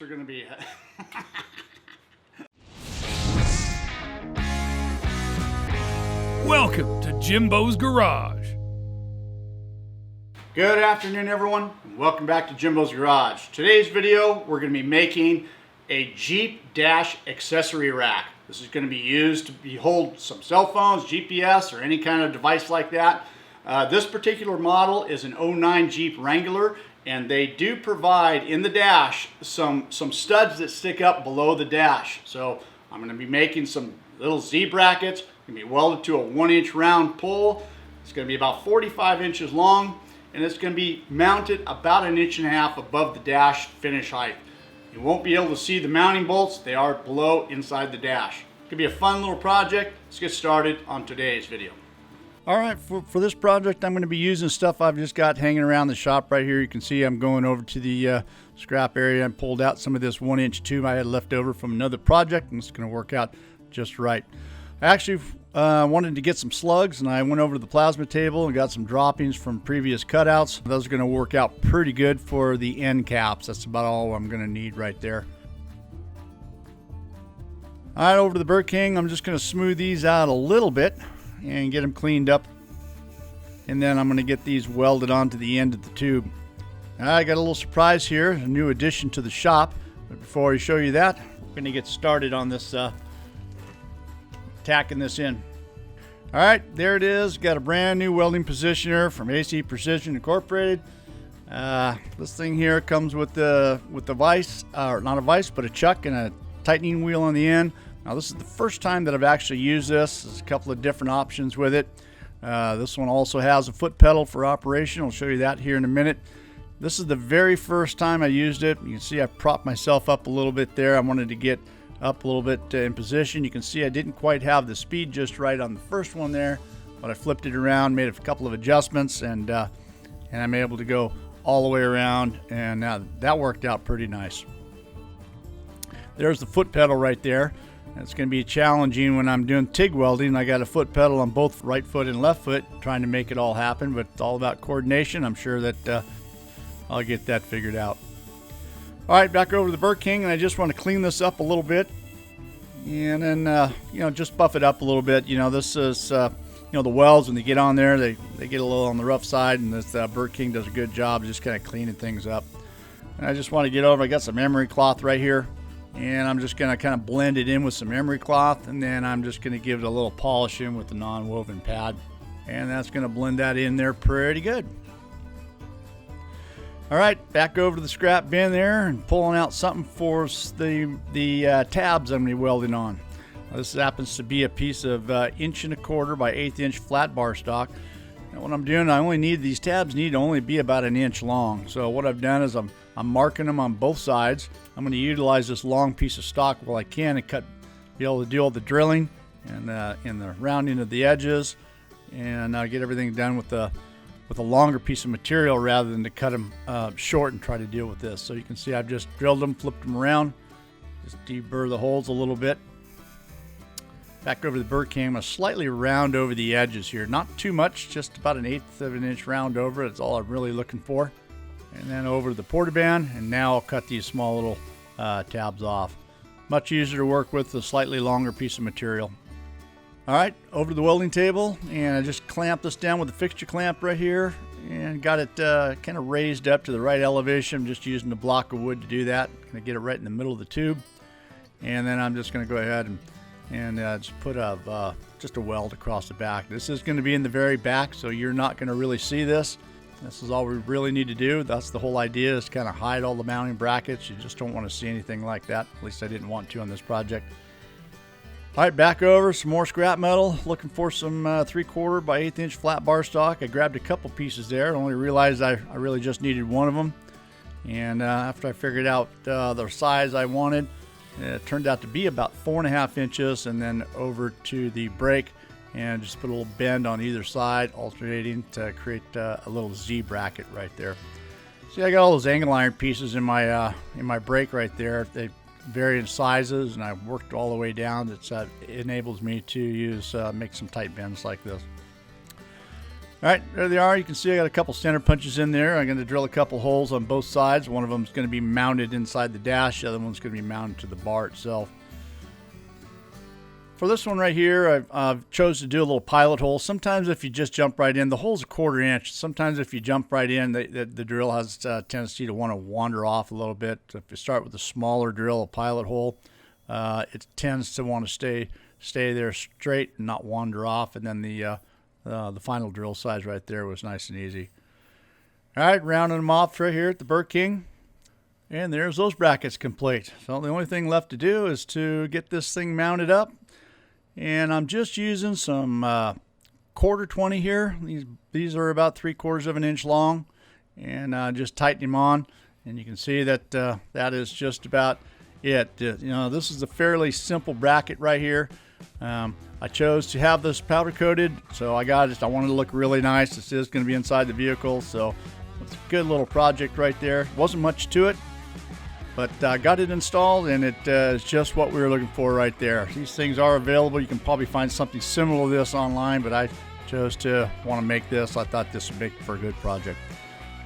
Are going to be Welcome to Jimbo's Garage. Good afternoon, everyone, and welcome back to Jimbo's Garage. Today's video, we're going to be making a Jeep dash accessory rack. This is going to be used to hold some cell phones, GPS, or any kind of device like that. This particular model is an 09 Jeep Wrangler, and they do provide in the dash some studs that stick up below the dash. So I'm going to be making some little Z brackets. Going to be welded to a 1-inch round pole. It's going to be about 45 inches long, and it's going to be mounted about 1.5 inches above the dash finish height. You won't be able to see the mounting bolts. They are below inside the dash. It could be a fun little project. Let's get started on today's video. All right, for this project, I'm going to be using stuff I've just got hanging around the shop right here. You can see I'm going over to the scrap area and pulled out some of this 1-inch tube I had left over from another project, and it's going to work out just right. I actually wanted to get some slugs, and I went over to the plasma table and got some droppings from previous cutouts. Those are going to work out pretty good for the end caps. That's about all I'm going to need right there. All right, over to the Burr King. I'm just going to smooth these out a little bit and get them cleaned up, and then I'm going to get these welded onto the end of the tube. I got a little surprise here, a new addition to the shop, but before I show you that, we're going to get started on this tacking this in. All right, there it is. Got a brand new welding positioner from AC Precision Incorporated. This thing here comes with the vise, or not a vise, but a chuck and a tightening wheel on the end. Now, this is the first time that I've actually used this. There's a couple of different options with it. This one also has a foot pedal for operation. I'll show you that here in a minute. This is the very first time I used it. You can see I propped myself up a little bit there. I wanted to get up a little bit in position. You can see I didn't quite have the speed just right on the first one there, but I flipped it around, made a couple of adjustments, and I'm able to go all the way around, and that worked out pretty nice. There's the foot pedal right there. It's going to be challenging when I'm doing TIG welding. I got a foot pedal on both right foot and left foot, trying to make it all happen, but it's all about coordination. I'm sure that I'll get that figured out. All right, back over to the Burr King, and I just want to clean this up a little bit, and then just buff it up a little bit. This is the welds, when they get on there, they get a little on the rough side, and this Burr King does a good job just kind of cleaning things up. And I just want to get over. I got some emery cloth right here, and I'm just going to kind of blend it in with some emery cloth, and then I'm just going to give it a little polish in with the non-woven pad, and that's going to blend that in there pretty good. All right, back over to the scrap bin there and pulling out something for the tabs I'm going to be welding on. This happens to be a piece of 1.25 inches by 1/8 inch flat bar stock. And what I'm doing, I only need these tabs need to only be about 1 inch long. So what I've done is I'm marking them on both sides. I'm going to utilize this long piece of stock while I can and be able to do all the drilling and the rounding of the edges, and get everything done with a longer piece of material rather than to cut them short and try to deal with this. So you can see I've just drilled them, flipped them around, just deburr the holes a little bit. Back over the Burr King, I'm going to slightly round over the edges here. Not too much, just about 1/8 of an inch round over. That's all I'm really looking for. And then over to the portaband, and now I'll cut these small little tabs off. Much easier to work with a slightly longer piece of material. All right, over to the welding table, and I just clamped this down with a fixture clamp right here, and got it kind of raised up to the right elevation. I'm just using a block of wood to do that. Going to get it right in the middle of the tube, and then I'm just going to go ahead and just put just a weld across the back. This is going to be in the very back, so you're not going to really see this. This is all we really need to do. That's the whole idea, is kind of hide all the mounting brackets. You just don't want to see anything like that. At least I didn't want to on this project. All right, back over, some more scrap metal. Looking for some 3/4 by 1/8 inch flat bar stock. I grabbed a couple pieces there. Only realized I really just needed one of them. And after I figured out the size I wanted, it turned out to be about 4.5 inches, and then over to the brake and just put a little bend on either side, alternating to create a little Z bracket right there. See, I got all those angle iron pieces in my brake right there. They vary in sizes, and I worked all the way down. It enables me to make some tight bends like this. All right, there they are. You can see I got a couple center punches in there. I'm going to drill a couple holes on both sides. One of them is going to be mounted inside the dash. The other one's going to be mounted to the bar itself. For this one right here, I've chose to do a little pilot hole. Sometimes if you just jump right in, the hole's a 1/4 inch. Sometimes if you jump right in, the drill has a tendency to want to wander off a little bit. So if you start with a smaller drill, a pilot hole, it tends to want to stay there straight and not wander off. And then the final drill size right there was nice and easy. All right, rounding them off right here at the Burr King. And there's those brackets complete. So the only thing left to do is to get this thing mounted up. And I'm just using some 1/4-20 here. These are about 3/4 of an inch long. And just tighten them on. And you can see that that is just about it. This is a fairly simple bracket right here. I chose to have this powder coated, so I wanted to look really nice. This is going to be inside the vehicle, so it's a good little project right there. Wasn't much to it, but got it installed, and it is just what we were looking for right there. These things are available. You can probably find something similar to this online, but I chose to want to make this. I thought this would make for a good project.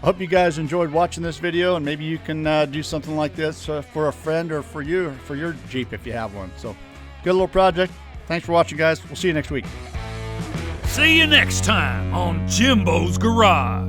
I hope you guys enjoyed watching this video, and maybe you can do something like this for a friend or for your Jeep if you have one. So, good little project. Thanks for watching, guys. We'll see you next week. See you next time on Jimbo's Garage.